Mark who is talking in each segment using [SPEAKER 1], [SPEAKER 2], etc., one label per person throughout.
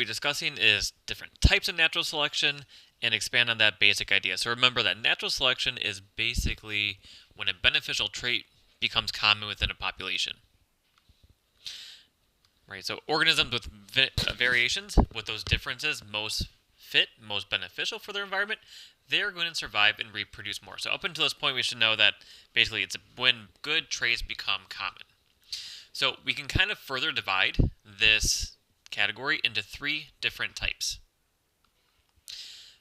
[SPEAKER 1] be discussing is different types of natural selection and expand on that basic idea. So remember that natural selection is basically when a beneficial trait becomes common within a population. Right, so organisms with variations, with those differences most fit, most beneficial for their environment, they're going to survive and reproduce more. So up until this point, we should know that basically it's when good traits become common. So we can kind of further divide this category into three different types.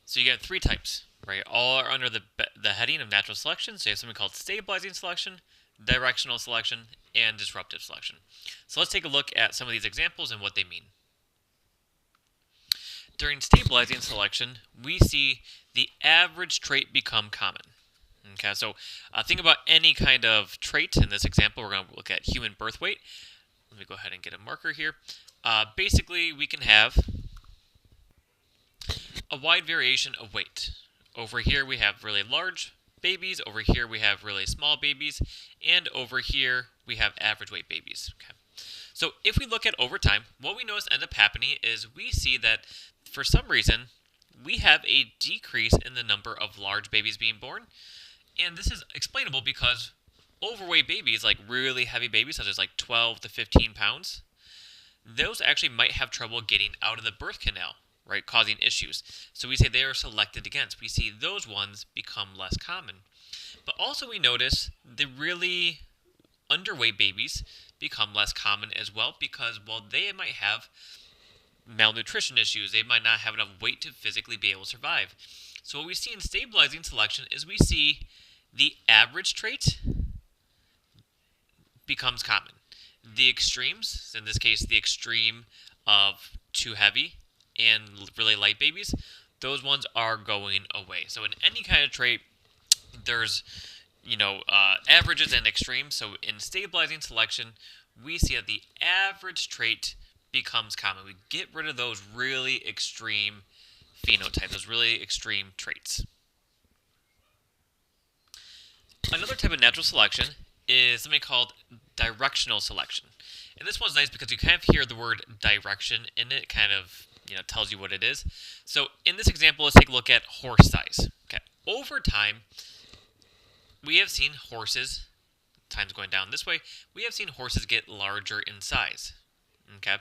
[SPEAKER 1] So you get three types, right? All are under the heading of natural selection. So you have something called stabilizing selection, directional selection, and disruptive selection. So let's take a look at some of these examples and what they mean. During stabilizing selection, we see the average trait become common. Okay, so think about any kind of trait. In this example, we're going to look at human birth weight. Let me go ahead and get a marker here. Basically, we can have a wide variation of weight. Over here, we have really large babies. Over here, we have really small babies. And over here, we have average weight babies. Okay. So if we look at over time, what we notice ends up happening is we see that for some reason, we have a decrease in the number of large babies being born. And this is explainable because overweight babies, like really heavy babies, such as like 12 to 15 pounds, those actually might have trouble getting out of the birth canal, right, causing issues. So we say they are selected against. We see those ones become less common. But also we notice the really underweight babies become less common as well because, well, they might have malnutrition issues. They might not have enough weight to physically be able to survive. So what we see in stabilizing selection is we see the average trait becomes common. The extremes, in this case the extreme of too heavy and really light babies, those ones are going away. So in any kind of trait, there's averages and extremes. So in stabilizing selection, we see that the average trait becomes common. We get rid of those really extreme phenotypes, those really extreme traits. Another type of natural selection is something called directional selection. And this one's nice because you kind of hear the word direction in it, kind of tells you what it is. So in this example, let's take a look at horse size. Okay. Over time, we have seen horses, time's going down this way, we have seen horses get larger in size. Okay.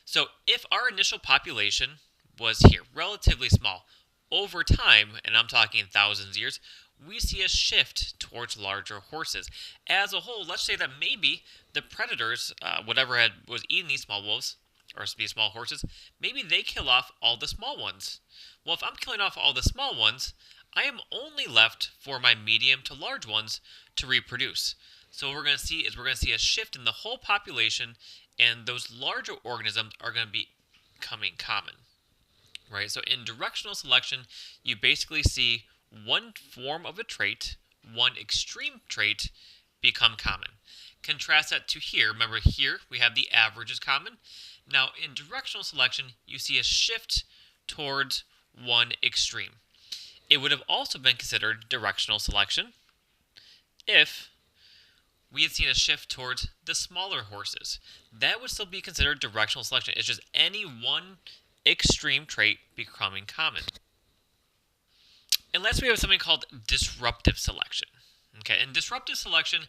[SPEAKER 1] So if our initial population was here, relatively small, over time, and I'm talking thousands of years, we see a shift towards larger horses. As a whole, let's say that maybe the predators, whatever was eating these small wolves, or these small horses, maybe they kill off all the small ones. Well, if I'm killing off all the small ones, I am only left for my medium to large ones to reproduce. So what we're going to see is a shift in the whole population, and those larger organisms are going to be becoming common. Right? So in directional selection, you basically see one form of a trait, one extreme trait, become common. Contrast that to here. Remember here we have the average is common. Now in directional selection, you see a shift towards one extreme. It would have also been considered directional selection if we had seen a shift towards the smaller horses. That would still be considered directional selection. It's just any one extreme trait becoming common. Unless we have something called disruptive selection. Okay, and disruptive selection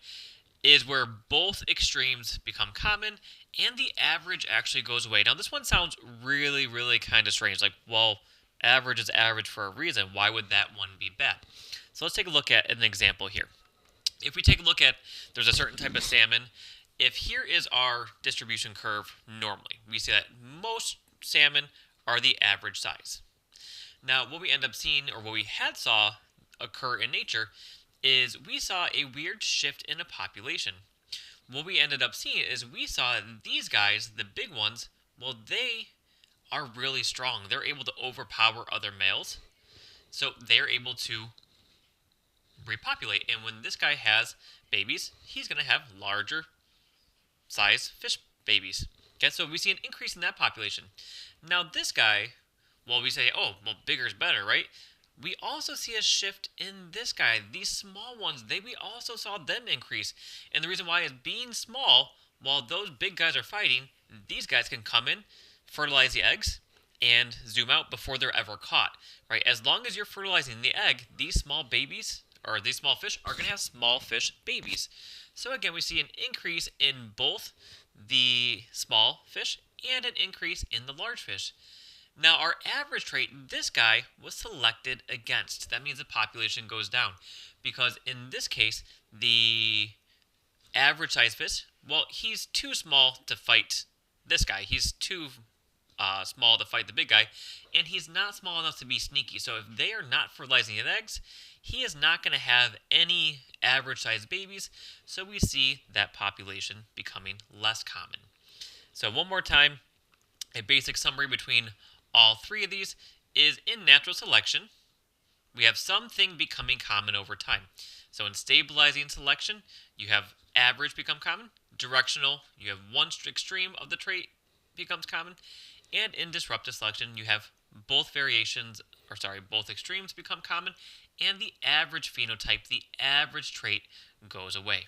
[SPEAKER 1] is where both extremes become common and the average actually goes away. Now this one sounds really, really kind of strange. Like, well, average is average for a reason. Why would that one be bad? So let's take a look at an example here. If we take a look at, there's a certain type of salmon. If here is our distribution curve normally, we see that most salmon are the average size. Now, what we end up seeing, or what we had saw occur in nature, is we saw a weird shift in a population. What we ended up seeing is we saw these guys, the big ones, well, they are really strong. They're able to overpower other males, so they're able to repopulate. And when this guy has babies, he's going to have larger size fish babies. Okay, so we see an increase in that population. Now this guy, well, we say, oh, well, bigger is better, right? We also see a shift in this guy. These small ones, we also saw them increase. And the reason why is being small, while those big guys are fighting, these guys can come in, fertilize the eggs, and zoom out before they're ever caught, right? As long as you're fertilizing the egg, these small babies or these small fish are going to have small fish babies. So again, we see an increase in both the small fish and an increase in the large fish. Now, our average trait, this guy was selected against. That means the population goes down because in this case, the average size fish, well, he's too small to fight this guy. He's too small to fight the big guy, and he's not small enough to be sneaky. So if they are not fertilizing his eggs, he is not going to have any average sized babies. So we see that population becoming less common. So one more time, a basic summary between all three of these is in natural selection, we have something becoming common over time. So in stabilizing selection, you have average become common. Directional, you have one extreme of the trait becomes common. And in disruptive selection, you have both both extremes become common, and the average phenotype, the average trait, goes away.